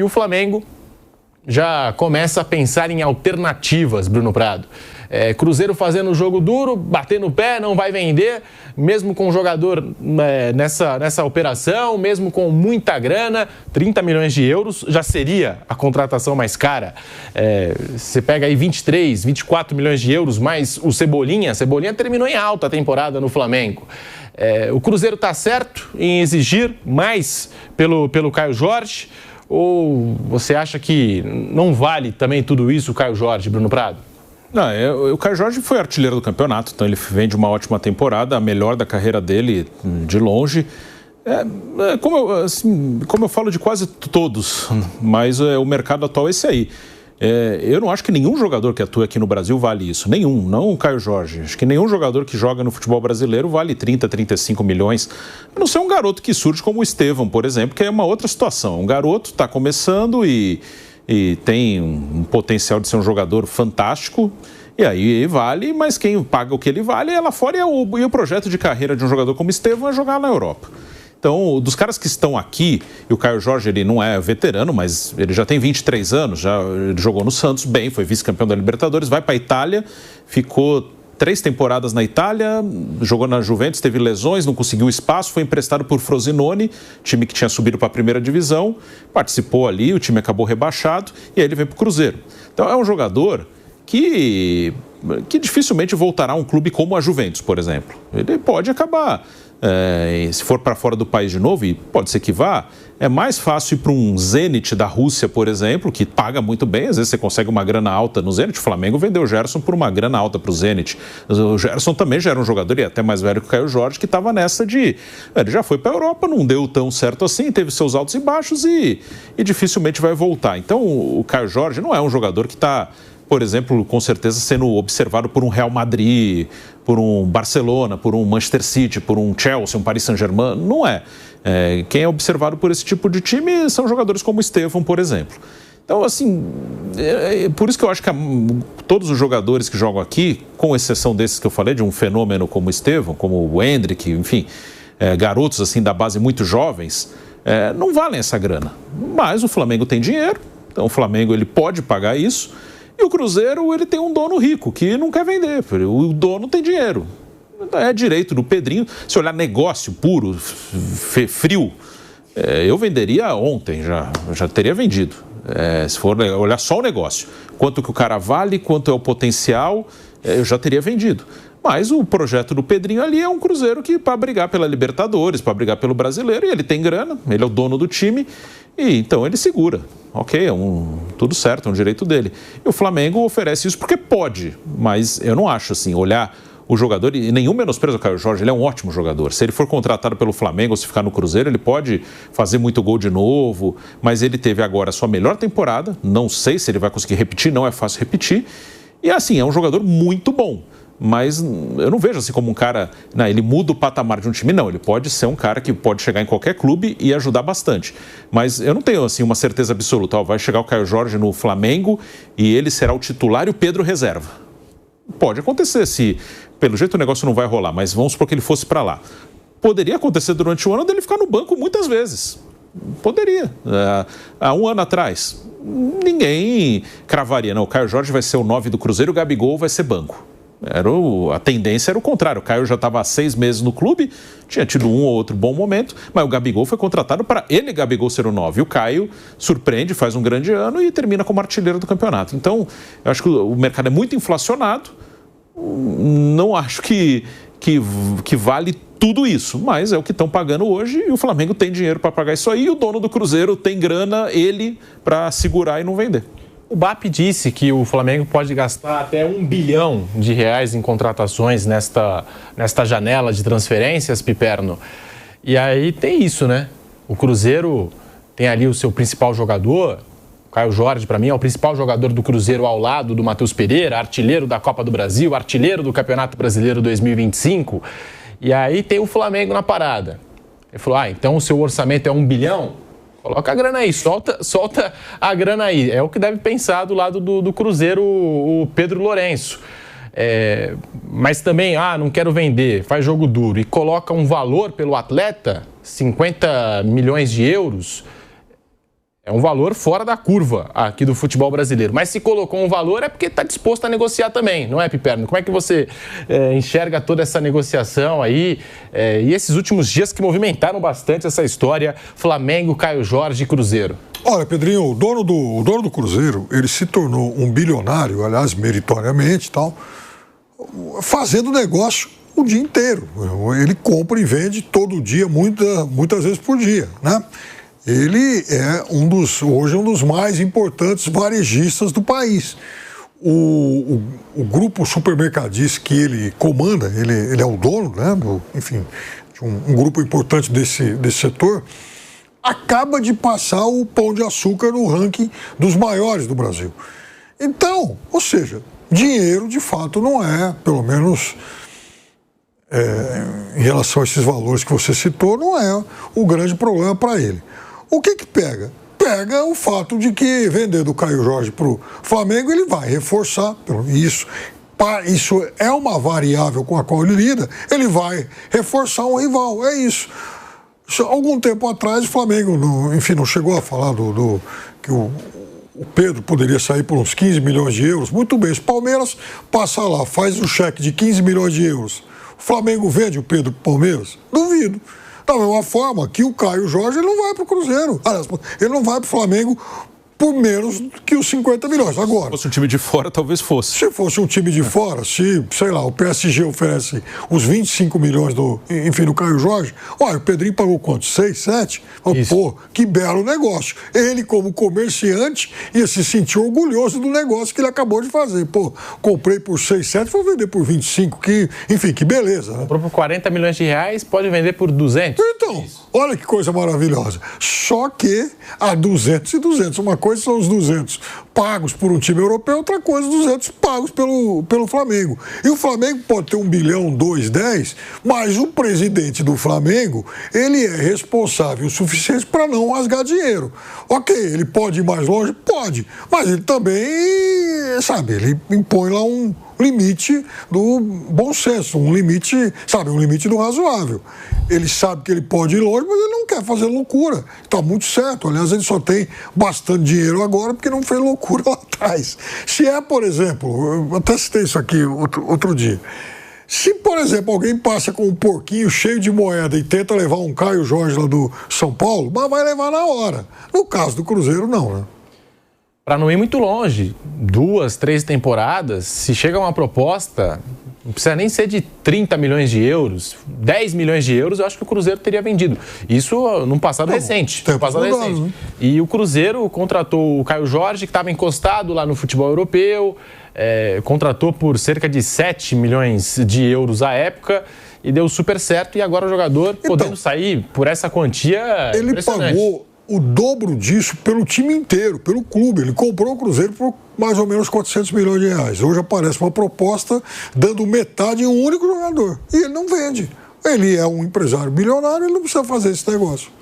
E o Flamengo já começa a pensar em alternativas, Bruno Prado. Cruzeiro fazendo jogo duro, batendo o pé, não vai vender, mesmo com o jogador nessa operação, mesmo com muita grana, 30 milhões de euros já seria a contratação mais cara. Você pega aí 23, 24 milhões de euros, mais o Cebolinha terminou em alta a temporada no Flamengo. O Cruzeiro está certo em exigir mais pelo Caio Jorge? Ou você acha que não vale também tudo isso o Caio Jorge, Bruno Prado? Não, o Caio Jorge foi artilheiro do campeonato, então ele vem de uma ótima temporada, a melhor da carreira dele, de longe. Como eu falo de quase todos, mas o mercado atual é esse aí. Eu não acho que nenhum jogador que atua aqui no Brasil vale isso. Nenhum, não o Caio Jorge. Acho que nenhum jogador que joga no futebol brasileiro vale 30, 35 milhões. A não ser um garoto que surge como o Estevão, por exemplo, que é uma outra situação. Um garoto está começando e tem um potencial de ser um jogador fantástico. E aí vale, mas quem paga o que ele vale é lá fora. E o projeto de carreira de um jogador como o Estevão é jogar na Europa. Então, dos caras que estão aqui, e o Caio Jorge ele não é veterano, mas ele já tem 23 anos, ele jogou no Santos bem, foi vice-campeão da Libertadores, vai para a Itália, ficou 3 temporadas na Itália, jogou na Juventus, teve lesões, não conseguiu espaço, foi emprestado por Frosinone, time que tinha subido para a primeira divisão, participou ali, o time acabou rebaixado, e aí ele vem para o Cruzeiro. Então, é um jogador que dificilmente voltará a um clube como a Juventus, por exemplo. Ele pode acabar... se for para fora do país de novo, e pode ser que vá, é mais fácil ir para um Zenit da Rússia, por exemplo, que paga muito bem, às vezes você consegue uma grana alta no Zenit. O Flamengo vendeu o Gerson por uma grana alta para o Zenit. O Gerson também já era um jogador, e até mais velho que o Caio Jorge, que estava nessa de... Ele já foi para a Europa, não deu tão certo assim, teve seus altos e baixos e dificilmente vai voltar. Então o Caio Jorge não é um jogador que está... por exemplo, com certeza sendo observado por um Real Madrid, por um Barcelona, por um Manchester City, por um Chelsea, um Paris Saint-Germain, não é. Quem é observado por esse tipo de time são jogadores como o Estevão, por exemplo. Então, assim, por isso que eu acho que todos os jogadores que jogam aqui, com exceção desses que eu falei, de um fenômeno como o Estevão, como o Endrick, enfim, garotos assim da base muito jovens, não valem essa grana. Mas o Flamengo tem dinheiro, então o Flamengo ele pode pagar isso. E o Cruzeiro, ele tem um dono rico, que não quer vender. O dono tem dinheiro. É direito do Pedrinho. Se olhar negócio puro, frio, eu venderia ontem, já teria vendido. Se for olhar só o negócio. Quanto que o cara vale, quanto é o potencial, eu já teria vendido. Mas o projeto do Pedrinho ali é um Cruzeiro que para brigar pela Libertadores, para brigar pelo Brasileiro, e ele tem grana, ele é o dono do time, e então ele segura. Ok, tudo certo, é um direito dele. E o Flamengo oferece isso porque pode, mas eu não acho assim, olhar o jogador, e nenhum menosprezo ao Caio Jorge, ele é um ótimo jogador. Se ele for contratado pelo Flamengo ou se ficar no Cruzeiro, ele pode fazer muito gol de novo, mas ele teve agora a sua melhor temporada, não sei se ele vai conseguir repetir, não é fácil repetir, e assim, é um jogador muito bom. Mas eu não vejo assim como um cara, ele muda o patamar de um time, não. Ele pode ser um cara que pode chegar em qualquer clube e ajudar bastante. Mas eu não tenho assim uma certeza absoluta. Vai chegar o Caio Jorge no Flamengo e ele será o titular e o Pedro reserva. Pode acontecer, se pelo jeito o negócio não vai rolar, mas vamos supor que ele fosse para lá. Poderia acontecer durante o ano dele ficar no banco muitas vezes. Poderia. Há um ano atrás, ninguém cravaria. Não, o Caio Jorge vai ser o 9 do Cruzeiro, o Gabigol vai ser banco. A tendência era o contrário. O Caio já estava há 6 meses no clube, tinha tido um ou outro bom momento, mas o Gabigol foi contratado para ele, Gabigol, ser o 9. E o Caio surpreende, faz um grande ano e termina como artilheiro do campeonato. Então, eu acho que o mercado é muito inflacionado, não acho que vale tudo isso, mas é o que estão pagando hoje e o Flamengo tem dinheiro para pagar isso aí e o dono do Cruzeiro tem grana, ele, para segurar e não vender. O BAP disse que o Flamengo pode gastar até R$1 bilhão em contratações nesta janela de transferências, Piperno. E aí tem isso, né? O Cruzeiro tem ali o seu principal jogador, o Caio Jorge, para mim, é o principal jogador do Cruzeiro ao lado do Matheus Pereira, artilheiro da Copa do Brasil, artilheiro do Campeonato Brasileiro 2025. E aí tem o Flamengo na parada. Ele falou, então o seu orçamento é R$1 bilhão? Coloca a grana aí, solta a grana aí. É o que deve pensar do lado do Cruzeiro o Pedro Lourenço. Mas também, não quero vender, faz jogo duro e coloca um valor pelo atleta, 50 milhões de euros, É um valor fora da curva aqui do futebol brasileiro. Mas se colocou um valor é porque está disposto a negociar também, não é, Piperno? Como é que você enxerga toda essa negociação aí e esses últimos dias que movimentaram bastante essa história Flamengo, Caio Jorge e Cruzeiro? Olha, Pedrinho, o dono do Cruzeiro, ele se tornou um bilionário, aliás, meritoriamente e tal, fazendo negócio o dia inteiro. Ele compra e vende todo dia, muitas vezes por dia, né? Ele é hoje um dos mais importantes varejistas do país. O grupo supermercadista que ele comanda, ele é o dono, né? Enfim, um grupo importante desse setor, acaba de passar o Pão de Açúcar no ranking dos maiores do Brasil. Então, ou seja, dinheiro de fato não é, pelo menos em relação a esses valores que você citou, não é o grande problema para ele. O que pega? Pega o fato de que vender do Caio Jorge para o Flamengo, ele vai reforçar isso. Isso é uma variável com a qual ele lida, ele vai reforçar um rival, é isso. Algum tempo atrás o Flamengo, não chegou a falar que o Pedro poderia sair por uns 15 milhões de euros. Muito bem, se o Palmeiras passa lá, faz um cheque de 15 milhões de euros, o Flamengo vende o Pedro para o Palmeiras? Duvido. Da mesma forma que o Caio Jorge, ele não vai para o Cruzeiro. Aliás, ele não vai para o Flamengo por menos que os 50 milhões. Agora, se fosse um time de fora, talvez fosse. Se fosse um time de fora, sei lá, o PSG oferece os 25 milhões do Caio Jorge, olha, o Pedrinho pagou quanto? 6, 7? Pô, que belo negócio. Ele, como comerciante, ia se sentir orgulhoso do negócio que ele acabou de fazer. Pô, comprei por 6, 7, vou vender por 25, que beleza. Né? Comprou por 40 milhões de reais, pode vender por 200. Então, olha que coisa maravilhosa. Só que há 200 e 200. Uma coisa são os 200 pagos por um time europeu, outra coisa os 200 pagos pelo Flamengo. E o Flamengo pode ter 1 bilhão, 2, 10, mas o presidente do Flamengo, ele é responsável o suficiente para não rasgar dinheiro. Ok, ele pode ir mais longe? Pode, mas ele também, ele impõe lá um limite do bom senso, um limite do razoável. Ele sabe que ele pode ir longe, mas ele não quer fazer loucura. Está muito certo. Aliás, ele só tem bastante dinheiro agora porque não fez loucura lá atrás. Se por exemplo, eu até citei isso aqui outro dia. Se, por exemplo, alguém passa com um porquinho cheio de moeda e tenta levar um Caio Jorge lá do São Paulo, mas vai levar na hora. No caso do Cruzeiro, não, né? Para não ir muito longe, 2, 3 temporadas, se chega uma proposta, não precisa nem ser de 30 milhões de euros, 10 milhões de euros, eu acho que o Cruzeiro teria vendido. Isso num passado recente. Né? E o Cruzeiro contratou o Caio Jorge, que estava encostado lá no futebol europeu, contratou por cerca de 7 milhões de euros à época, e deu super certo, e agora o jogador podendo sair por essa quantia, ele pagou o dobro disso pelo time inteiro, pelo clube. Ele comprou o Cruzeiro por mais ou menos 400 milhões de reais. Hoje aparece uma proposta dando metade em um único jogador. E ele não vende. Ele é um empresário bilionário, ele não precisa fazer esse negócio.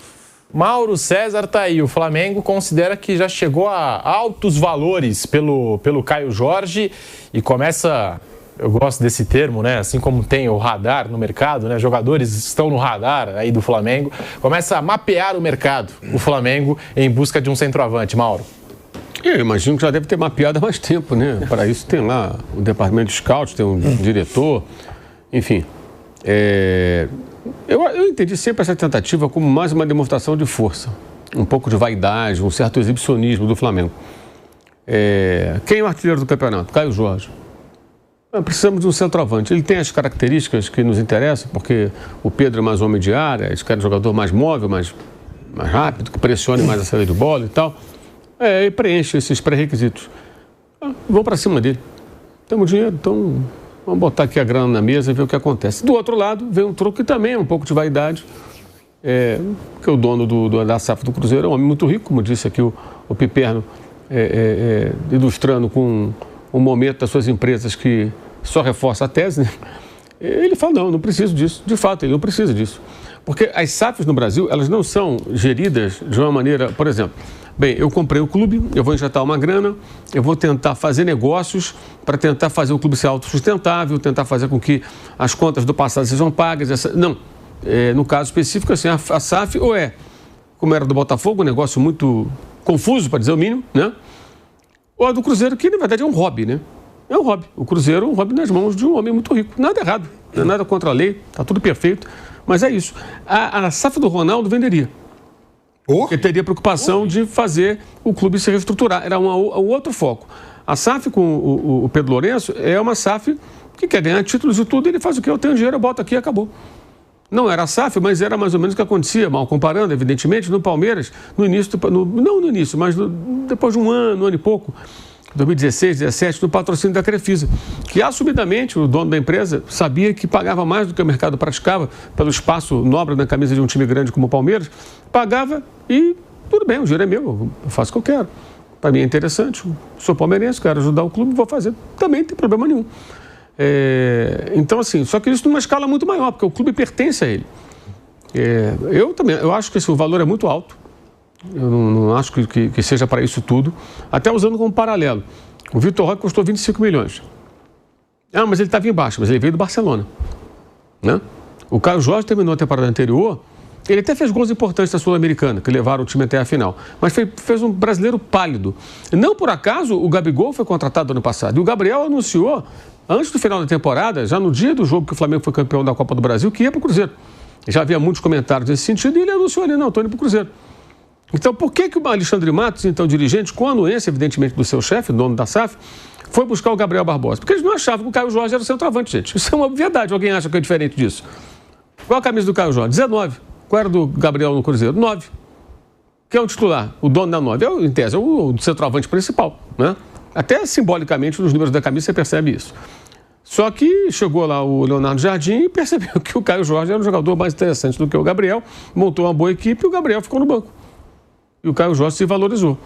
Mauro César tá aí. O Flamengo considera que já chegou a altos valores pelo Caio Jorge e começa... Eu gosto desse termo, né? Assim como tem o radar no mercado, né? Jogadores estão no radar aí do Flamengo. Começa a mapear o mercado, o Flamengo, em busca de um centroavante. Mauro. Eu imagino que já deve ter mapeado há mais tempo, né? Para isso tem lá o departamento de scout, tem um diretor, enfim. Eu entendi sempre essa tentativa como mais uma demonstração de força, um pouco de vaidade, um certo exibicionismo do Flamengo. Quem é o artilheiro do campeonato? Caio Jorge. Precisamos de um centroavante. Ele tem as características que nos interessam, porque o Pedro é mais homem de área, esse cara é um jogador mais móvel, mais rápido, que pressione mais a saída de bola e tal. E preenche esses pré-requisitos. Vamos para cima dele. Temos dinheiro, então vamos botar aqui a grana na mesa e ver o que acontece. Do outro lado, vem um troco que também é um pouco de vaidade, porque o dono da SAF do Cruzeiro é um homem muito rico, como disse aqui o Piperno, ilustrando com um momento das suas empresas que só reforça a tese, né? Ele fala, não preciso disso. De fato, ele não precisa disso. Porque as SAFs no Brasil, elas não são geridas de uma maneira... Por exemplo, eu comprei o clube, eu vou injetar uma grana, eu vou tentar fazer negócios para tentar fazer o clube ser autossustentável, tentar fazer com que as contas do passado sejam pagas. Não. No caso específico, assim, a SAF como era do Botafogo, um negócio muito confuso, para dizer o mínimo, né? Ou a do Cruzeiro, que na verdade é um hobby, né? É um hobby. O Cruzeiro é um hobby nas mãos de um homem muito rico. Nada errado, não é nada contra a lei, está tudo perfeito, mas é isso. A SAF do Ronaldo venderia. Porque teria preocupação de fazer o clube se reestruturar. Era um outro foco. A SAF com o Pedro Lourenço é uma SAF que quer ganhar títulos e tudo, ele faz o quê? Eu tenho dinheiro, eu boto aqui e acabou. Não era a SAF, mas era mais ou menos o que acontecia, mal comparando, evidentemente, no Palmeiras, no início, não no início, mas depois de um ano e pouco, 2016, 2017, no patrocínio da Crefisa, que assumidamente o dono da empresa sabia que pagava mais do que o mercado praticava pelo espaço nobre na camisa de um time grande como o Palmeiras, pagava e tudo bem, o dinheiro é meu, eu faço o que eu quero. Para mim é interessante, sou palmeirense, quero ajudar o clube, vou fazer, também não tem problema nenhum. Então, assim, só que isso numa escala muito maior, porque o clube pertence a ele. Eu acho que esse valor é muito alto. Eu não acho que seja para isso tudo. Até usando como paralelo. O Vitor Roque custou 25 milhões. Mas ele estava embaixo, mas ele veio do Barcelona. Né? O Caio Jorge terminou a temporada anterior, ele até fez gols importantes da Sul-Americana, que levaram o time até a final. Mas fez um brasileiro pálido. Não por acaso, o Gabigol foi contratado ano passado. E o Gabriel anunciou, antes do final da temporada, já no dia do jogo que o Flamengo foi campeão da Copa do Brasil, que ia para o Cruzeiro. Já havia muitos comentários nesse sentido e ele anunciou ali, não, estou indo para o Cruzeiro. Então, por que o Alexandre Matos, então dirigente, com a anuência, evidentemente, do seu chefe, dono da SAF, foi buscar o Gabriel Barbosa? Porque eles não achavam que o Caio Jorge era o centroavante, gente. Isso é uma obviedade. Alguém acha que é diferente disso? Qual a camisa do Caio Jorge? 19. Qual era do Gabriel no Cruzeiro? 9. Quem é o titular? O dono da 9. Em tese, é o centroavante principal, né? Até simbolicamente, nos números da camisa, você percebe isso. Só que chegou lá o Leonardo Jardim e percebeu que o Caio Jorge era um jogador mais interessante do que o Gabriel, montou uma boa equipe e o Gabriel ficou no banco. E o Caio Jorge se valorizou.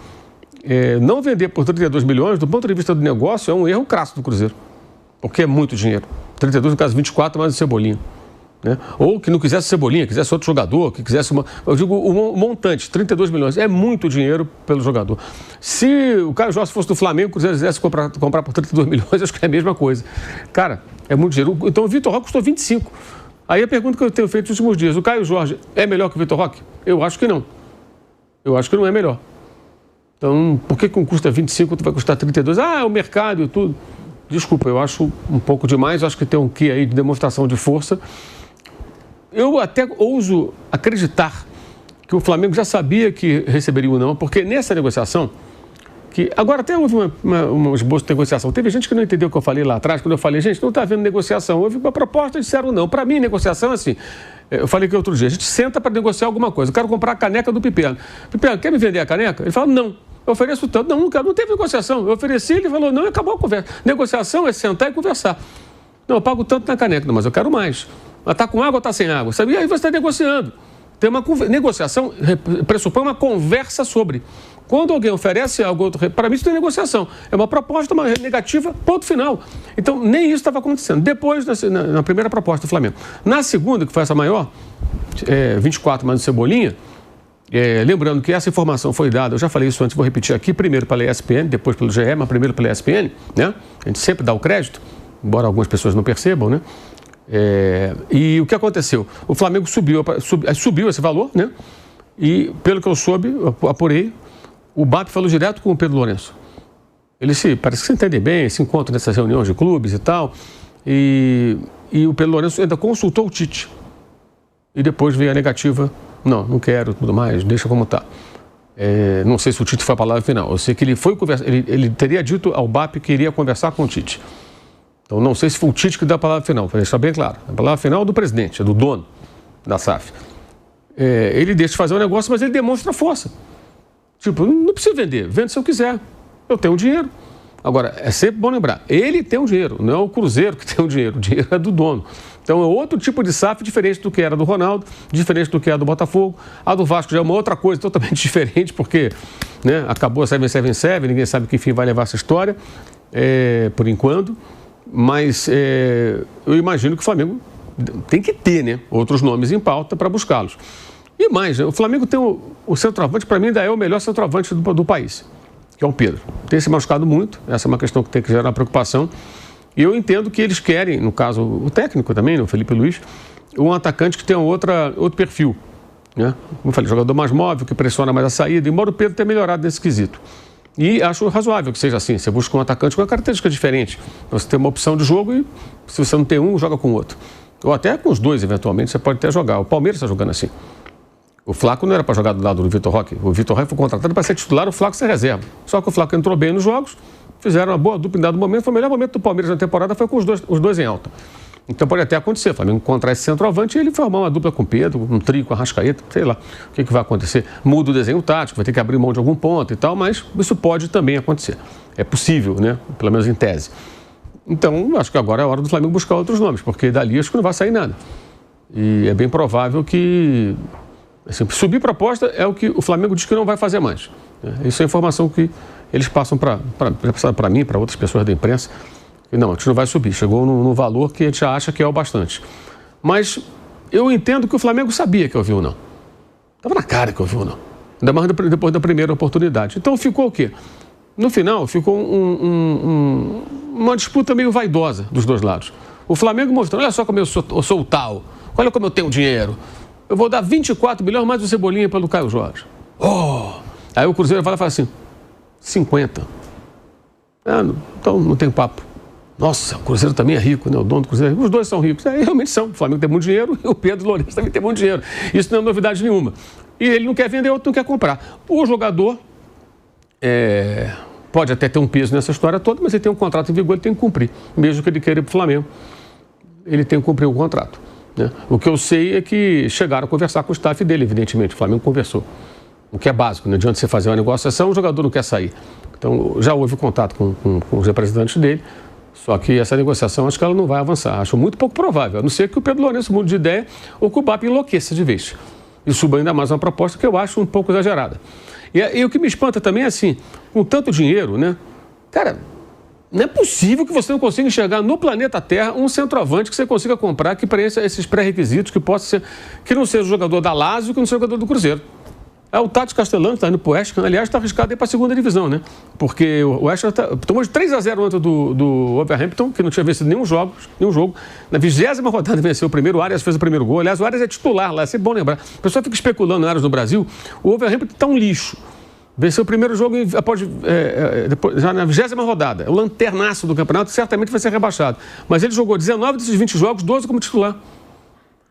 Não vender por 32 milhões, do ponto de vista do negócio, é um erro crasso do Cruzeiro. Porque é muito dinheiro. 32, no caso 24, mais o Cebolinha. Né? Ou que não quisesse Cebolinha, quisesse outro jogador, que quisesse uma... Eu digo, o montante, 32 milhões, é muito dinheiro pelo jogador. Se o Caio Jorge fosse do Flamengo, o Cruzeiro quisesse comprar por 32 milhões, acho que é a mesma coisa. Cara, é muito dinheiro. Então o Vitor Roque custou 25. Aí a pergunta que eu tenho feito nos últimos dias, o Caio Jorge é melhor que o Vitor Roque? Eu acho que não. Eu acho que não é melhor. Então, por que com custa 25, tu vai custar 32? É o mercado e tudo. Desculpa, eu acho um pouco demais, acho que tem um quê aí de demonstração de força. Eu até ouso acreditar que o Flamengo já sabia que receberia ou não, porque nessa negociação, que agora até houve uma esboço de negociação. Teve gente que não entendeu o que eu falei lá atrás, quando eu falei, gente, não está havendo negociação. Houve uma proposta e disseram não. Para mim, negociação é assim. Eu falei que outro dia, a gente senta para negociar alguma coisa. Eu quero comprar a caneca do Piperno. Piperno, quer me vender a caneca? Ele fala, não. Eu ofereço tanto. Não, nunca, não teve negociação. Eu ofereci, ele falou, não, e acabou a conversa. Negociação é sentar e conversar. Não, eu pago tanto na caneca, não, mas eu quero mais. Mas está com água ou está sem água? Sabe? E aí você está negociando. Tem uma negociação, pressupõe uma conversa sobre. Quando alguém oferece algo, para mim isso não é negociação. É uma proposta, uma negativa, ponto final. Então, nem isso estava acontecendo. Depois, na primeira proposta do Flamengo. Na segunda, que foi essa maior, 24 mais o Cebolinha, lembrando que essa informação foi dada, eu já falei isso antes, vou repetir aqui, primeiro pela ESPN, depois pelo GE, mas primeiro pela ESPN, né? A gente sempre dá o crédito, embora algumas pessoas não percebam, né? E o que aconteceu? O Flamengo subiu esse valor, né? E, pelo que eu soube, eu apurei, o BAP falou direto com o Pedro Lourenço. Eles parece que se entendem bem, se encontram nessas reuniões de clubes e tal. E o Pedro Lourenço ainda consultou o Tite. E depois veio a negativa. Não quero, tudo mais, deixa como está. Não sei se o Tite foi a palavra final. Eu sei que ele foi conversar, ele teria dito ao BAP que iria conversar com o Tite. Então não sei se foi o Tite que deu a palavra final, para deixar bem claro. A palavra final é do presidente, é do dono da SAF. Ele deixa de fazer o negócio, mas ele demonstra força. Tipo, não precisa vender, vende se eu quiser. Eu tenho dinheiro. Agora, é sempre bom lembrar, ele tem o dinheiro, não é o Cruzeiro que tem o dinheiro é do dono. Então é outro tipo de SAF diferente do que era do Ronaldo, diferente do que era do Botafogo. A do Vasco já é uma outra coisa totalmente diferente, porque né, acabou a 777, ninguém sabe que fim vai levar essa história, por enquanto. Mas eu imagino que o Flamengo tem que ter, né, outros nomes em pauta para buscá-los. E mais, o Flamengo tem o centroavante, para mim ainda é o melhor centroavante do país, que é o Pedro. Tem se machucado muito, essa é uma questão que tem que gerar preocupação. E eu entendo que eles querem, no caso o técnico também, o Felipe Luiz, um atacante que tenha outro perfil. né? Como eu falei, jogador mais móvel, que pressiona mais a saída, embora o Pedro tenha melhorado nesse quesito. E acho razoável que seja assim. Você busca um atacante com uma característica diferente. Você tem uma opção de jogo e, se você não tem um, joga com o outro. Ou até com os dois, eventualmente, você pode até jogar. O Palmeiras está jogando assim. O Flaco não era para jogar do lado do Vitor Roque. O Vitor Roque foi contratado para ser titular, o Flaco ser reserva. Só que o Flaco entrou bem nos jogos, fizeram uma boa dupla em dado momento. Foi o melhor momento do Palmeiras na temporada, foi com os dois em alta. Então pode até acontecer, o Flamengo encontrar esse centroavante e ele formar uma dupla com o Pedro, um trio com a Arrascaeta, sei lá o que vai acontecer. Muda o desenho tático, vai ter que abrir mão de algum ponto e tal, mas isso pode também acontecer. É possível, né? Pelo menos em tese. Então, acho que agora é a hora do Flamengo buscar outros nomes, porque dali acho que não vai sair nada. E é bem provável que, assim, subir proposta é o que o Flamengo diz que não vai fazer mais. Isso é informação que eles passam para mim, para outras pessoas da imprensa. Não, a gente não vai subir. Chegou num valor que a gente acha que é o bastante. Mas eu entendo que o Flamengo sabia que eu vi ou não. Estava na cara que eu vi ou não. Ainda mais depois da primeira oportunidade. Então ficou o quê? No final, ficou uma disputa meio vaidosa dos dois lados. O Flamengo mostrando, olha só como eu sou o tal. Olha como eu tenho dinheiro. Eu vou dar 24 milhões mais o Cebolinha pelo Caio Jorge. Aí o Cruzeiro vai lá e fala assim, 50. Então não tem papo. Nossa, o Cruzeiro também é rico, né? O dono do Cruzeiro é rico. Os dois são ricos. Realmente são. O Flamengo tem muito dinheiro e o Pedro Lourenço também tem muito dinheiro. Isso não é novidade nenhuma. E ele não quer vender, o outro não quer comprar. O jogador pode até ter um peso nessa história toda, mas ele tem um contrato em vigor, ele tem que cumprir. Mesmo que ele queira ir para o Flamengo, ele tem que cumprir o contrato, né? O que eu sei é que chegaram a conversar com o staff dele, evidentemente. O Flamengo conversou. O que é básico, não adianta você fazer uma negociação, o jogador não quer sair. Então, já houve contato com os representantes dele. Só que essa negociação, acho que ela não vai avançar. Acho muito pouco provável, a não ser que o Pedro Lourenço mude de ideia ou que o BAP enlouqueça de vez. E suba ainda mais uma proposta que eu acho um pouco exagerada. E o que me espanta também é assim, com tanto dinheiro, né? Cara, não é possível que você não consiga enxergar no planeta Terra um centroavante que você consiga comprar que preencha esses pré-requisitos, que possa ser, que não seja o jogador da Lazio, que não seja o jogador do Cruzeiro. O Tati Castellano está indo para o West Ham, aliás, está arriscado a ir para a segunda divisão, né? Porque o West Ham tomou de 3-0 ontem do Wolverhampton, que não tinha vencido nenhum jogo. Na 20ª rodada venceu o primeiro, o Arias fez o primeiro gol. Aliás, o Arias é titular lá, é sempre bom lembrar. O pessoal fica especulando em Arias no Brasil. O Wolverhampton está um lixo. Venceu o primeiro jogo depois, já na 20ª rodada. O lanternaço do campeonato certamente vai ser rebaixado. Mas ele jogou 19 desses 20 jogos, 12 como titular.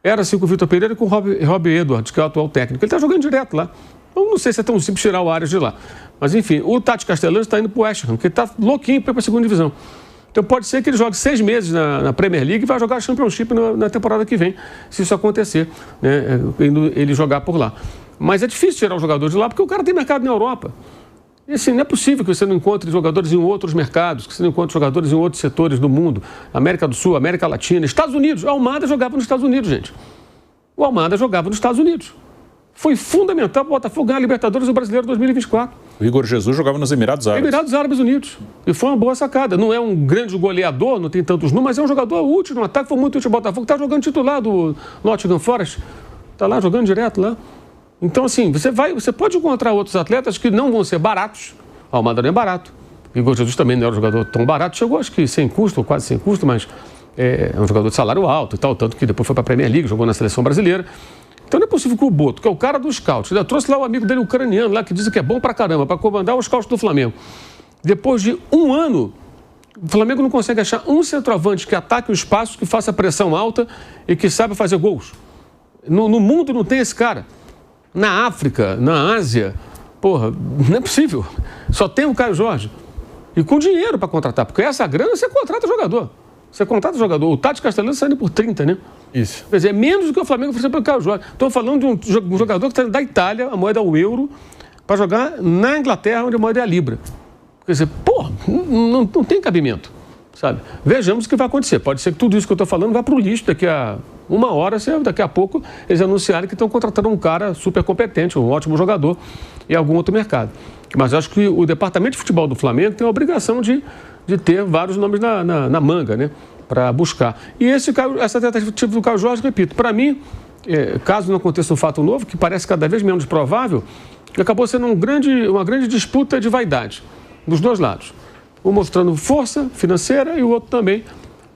Era assim com o Vitor Pereira e com o Rob Edwards, que é o atual técnico. Ele está jogando direto lá. Então, não sei se é tão simples tirar o Arias de lá. Mas, enfim, o Tati Castellano está indo para o West Ham, que está louquinho para ir para a segunda divisão. Então, pode ser que ele jogue 6 meses na Premier League e vai jogar a Championship na temporada que vem, se isso acontecer, né, ele jogar por lá. Mas é difícil tirar o jogador de lá, porque o cara tem mercado na Europa. E assim, não é possível que você não encontre jogadores em outros mercados, que você não encontre jogadores em outros setores do mundo. América do Sul, América Latina, Estados Unidos. O Almada jogava nos Estados Unidos, gente. O Almada jogava nos Estados Unidos. Foi fundamental para o Botafogo ganhar a Libertadores do Brasileiro 2024. O Igor Jesus jogava nos Emirados Árabes. Emirados Árabes Unidos. E foi uma boa sacada. Não é um grande goleador, não tem tantos números, mas é um jogador útil no ataque, foi muito útil. O Botafogo está jogando titular do Nottingham Forest. Está lá jogando direto lá. Então, assim, você pode encontrar outros atletas que não vão ser baratos. O Almada não é barato. O Igor Jesus também não era um jogador tão barato. Chegou, acho que sem custo, ou quase sem custo, mas é um jogador de salário alto e tal. Tanto que depois foi para a Premier League, jogou na seleção brasileira. Então não é possível que o Boto, que é o cara do scout, ele trouxe lá o amigo dele ucraniano lá, que diz que é bom pra caramba, para comandar o scout do Flamengo. Depois de um ano, o Flamengo não consegue achar um centroavante que ataque o espaço, que faça pressão alta e que saiba fazer gols. No mundo não tem esse cara. Na África, na Ásia, porra, não é possível. Só tem o Caio Jorge. E com dinheiro para contratar, porque essa grana você contrata o jogador. Você contrata o jogador. O Tati Castellano saindo por 30, né? Isso. Quer dizer, é menos do que o Flamengo ofereceu pelo Caio Jorge. Estou falando de um jogador que está da Itália, a moeda é o euro, para jogar na Inglaterra, onde a moeda é a libra. Quer dizer, pô, não tem cabimento, sabe? Vejamos o que vai acontecer. Pode ser que tudo isso que eu estou falando vá para o lixo daqui a uma hora, daqui a pouco eles anunciarem que estão contratando um cara super competente, um ótimo jogador em algum outro mercado. Mas eu acho que o departamento de futebol do Flamengo tem a obrigação de ter vários nomes na manga, né? Para buscar. E essa tentativa do Caio Jorge, repito, para mim, caso não aconteça um fato novo, que parece cada vez menos provável, acabou sendo uma grande disputa de vaidade dos dois lados. Um mostrando força financeira e o outro também.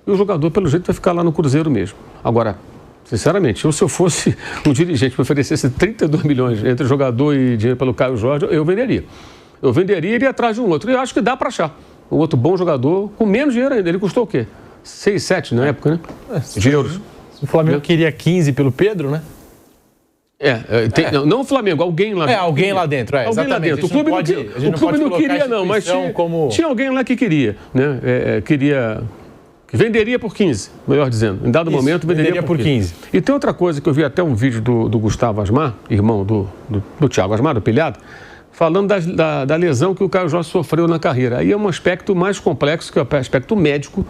E o jogador, pelo jeito, vai ficar lá no Cruzeiro mesmo. Agora, Sinceramente, se eu fosse um dirigente que oferecesse 32 milhões entre jogador e dinheiro pelo Caio Jorge, eu venderia. Eu venderia e iria atrás de um outro. E eu acho que dá para achar um outro bom jogador com menos dinheiro ainda. Ele custou o quê? 6, 7 na época, né? De euros. O Flamengo queria 15 pelo Pedro, né? Não o Flamengo, alguém lá dentro. Alguém lá dentro, alguém lá dentro. O clube não queria, não, mas tinha alguém lá que queria, né? Que venderia por 15, melhor dizendo. Em dado momento, venderia por 15. E tem outra coisa que eu vi até um vídeo do Gustavo Asmar, irmão do Thiago Asmar, do Pilhado, falando da lesão que o Caio Jorge sofreu na carreira. Aí é um aspecto mais complexo, que é o aspecto médico,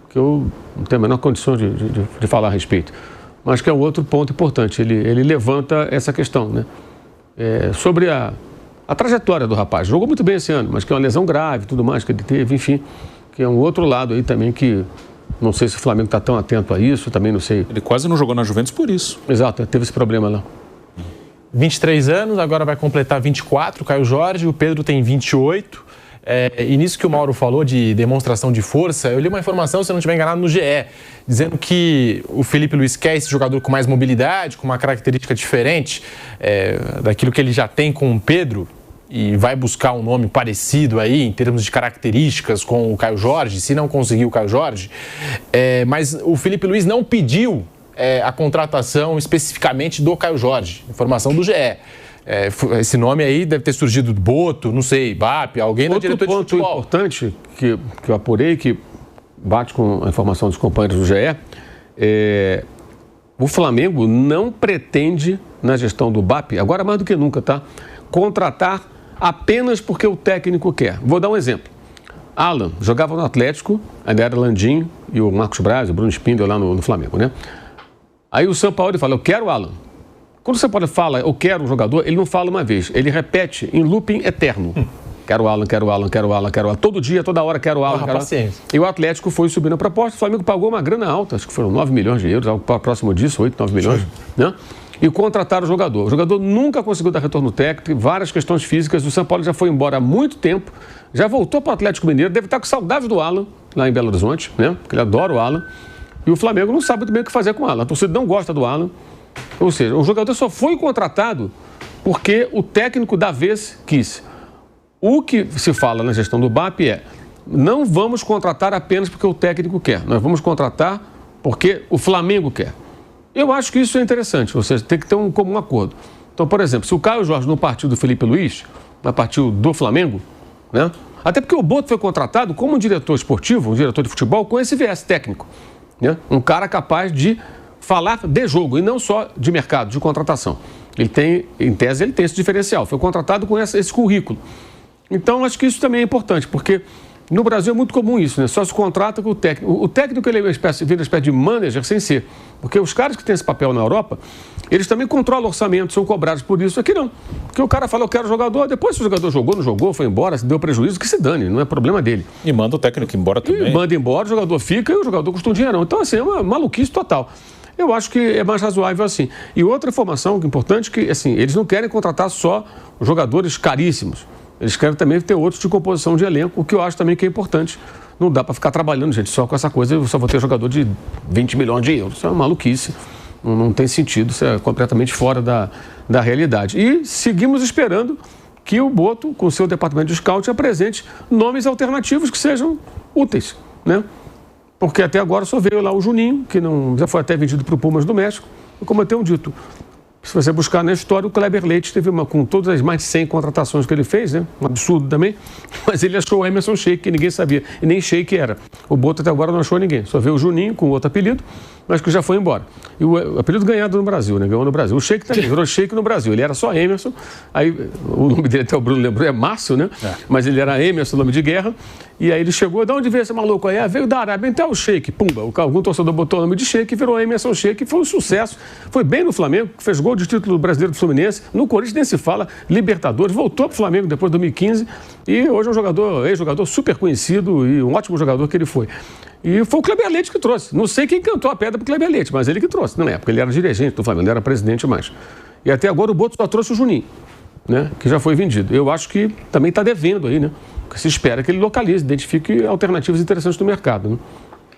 que eu não tenho a menor condição de falar a respeito. Mas que é um outro ponto importante. Ele levanta essa questão, né? Sobre a trajetória do rapaz. Jogou muito bem esse ano, mas que é uma lesão grave e tudo mais que ele teve, enfim, que é um outro lado aí também que não sei se o Flamengo está tão atento a isso, também não sei. Ele quase não jogou na Juventus por isso. Exato, teve esse problema lá. 23 anos, agora vai completar 24, Caio Jorge, o Pedro tem 28. E nisso que o Mauro falou de demonstração de força, eu li uma informação, se eu não estiver enganado, no GE, dizendo que o Felipe Luiz quer esse jogador com mais mobilidade, com uma característica diferente daquilo que ele já tem com o Pedro, e vai buscar um nome parecido aí, em termos de características, com o Caio Jorge, se não conseguir o Caio Jorge. Mas o Felipe Luiz não pediu a contratação especificamente do Caio Jorge, informação do GE. Esse nome aí deve ter surgido do Boto, não sei, BAP, alguém da diretoria de futebol. Outro ponto importante que eu apurei, que bate com a informação dos companheiros do GE, o Flamengo não pretende, na gestão do BAP, agora mais do que nunca, tá? Contratar apenas porque o técnico quer. Vou dar um exemplo. Alan jogava no Atlético, ainda era Landim e o Marcos Braz, o Bruno Spindel lá no Flamengo, né? Aí o Sampaoli fala, eu quero o Alan. Quando o Sampaoli fala, eu quero um jogador, ele não fala uma vez, ele repete em looping eterno. Quero o Alan, quero o Alan, quero o Alan, quero o Alan. Todo dia, toda hora, quero o Alan. Paciência. E o Atlético foi subindo a proposta, o Flamengo pagou uma grana alta, acho que foram 9 milhões de euros, algo próximo disso, 8, 9 milhões, né? E contrataram o jogador. O jogador nunca conseguiu dar retorno técnico, várias questões físicas. O Sampaoli já foi embora há muito tempo, já voltou para o Atlético Mineiro, deve estar com saudade do Alan, lá em Belo Horizonte, né? Porque ele adora o Alan. E o Flamengo não sabe muito bem o que fazer com o Alan. A torcida não gosta do Alan. Ou seja, o jogador só foi contratado porque o técnico da vez quis. O que se fala na gestão do BAP não vamos contratar apenas porque o técnico quer. Nós vamos contratar porque o Flamengo quer. Eu acho que isso é interessante, ou seja, tem que ter um comum acordo. Então, por exemplo, se o Caio Jorge não partiu do Felipe Luiz, mas partiu do Flamengo, né? Até porque o Boto foi contratado como um diretor esportivo, um diretor de futebol, com esse viés técnico, né? Um cara capaz de falar de jogo e não só de mercado, de contratação. Ele tem, em tese, ele tem esse diferencial. Foi contratado com esse currículo. Então, acho que isso também é importante, porque no Brasil é muito comum isso, né? Só se contrata com o técnico. O técnico ele vira uma espécie de manager sem ser. Porque os caras que têm esse papel na Europa, eles também controlam o orçamento, são cobrados por isso. Aqui não. Porque o cara fala, eu quero jogador, depois se o jogador jogou, não jogou, foi embora, se deu prejuízo, que se dane, não é problema dele. E manda o técnico embora também. E manda embora, o jogador fica e o jogador custa um dinheirão. Então, assim, é uma maluquice total. Eu acho que é mais razoável assim. E outra informação importante que, assim, eles não querem contratar só jogadores caríssimos. Eles querem também ter outros de composição de elenco, o que eu acho também que é importante. Não dá para ficar trabalhando, gente, só com essa coisa, eu só vou ter jogador de 20 milhões de euros. Isso é uma maluquice, não tem sentido, isso é completamente fora da realidade. E seguimos esperando que o Boto, com o seu departamento de scout, apresente nomes alternativos que sejam úteis, né? Porque até agora só veio lá o Juninho, que já foi até vendido para o Pumas do México, e como eu tenho dito, se você buscar na história, o Kleber Leite teve com todas as mais de 100 contratações que ele fez, né? Um absurdo também, mas ele achou o Emerson Sheik, que ninguém sabia, e nem Sheik era. O Boto até agora não achou ninguém, só veio o Juninho com outro apelido, mas que já foi embora. E o apelido ganhado no Brasil, né? Ganhou no Brasil. O Sheik também virou Sheik no Brasil, ele era só Emerson, aí o nome dele até o Bruno lembrou, é Márcio, né? Mas ele era Emerson, nome de guerra, e aí ele chegou, de onde veio esse maluco aí? Veio da Arábia, então é o Sheik, pumba, algum torcedor botou o nome de Sheik, virou Emerson Sheik, foi um sucesso, foi bem no Flamengo, fez gol de título brasileiro do Fluminense, no Corinthians nem se fala, Libertadores, voltou para o Flamengo depois de 2015 e hoje é um ex-jogador super conhecido e um ótimo jogador que ele foi. E foi o Kleber Leite que trouxe. Não sei quem cantou a pedra para o Kleber Leite, mas ele que trouxe. Na época ele era dirigente do Flamengo, não era presidente mais. E até agora o Boto só trouxe o Juninho, né, que já foi vendido. Eu acho que também está devendo aí, né? Se espera que ele localize, identifique alternativas interessantes no mercado, né?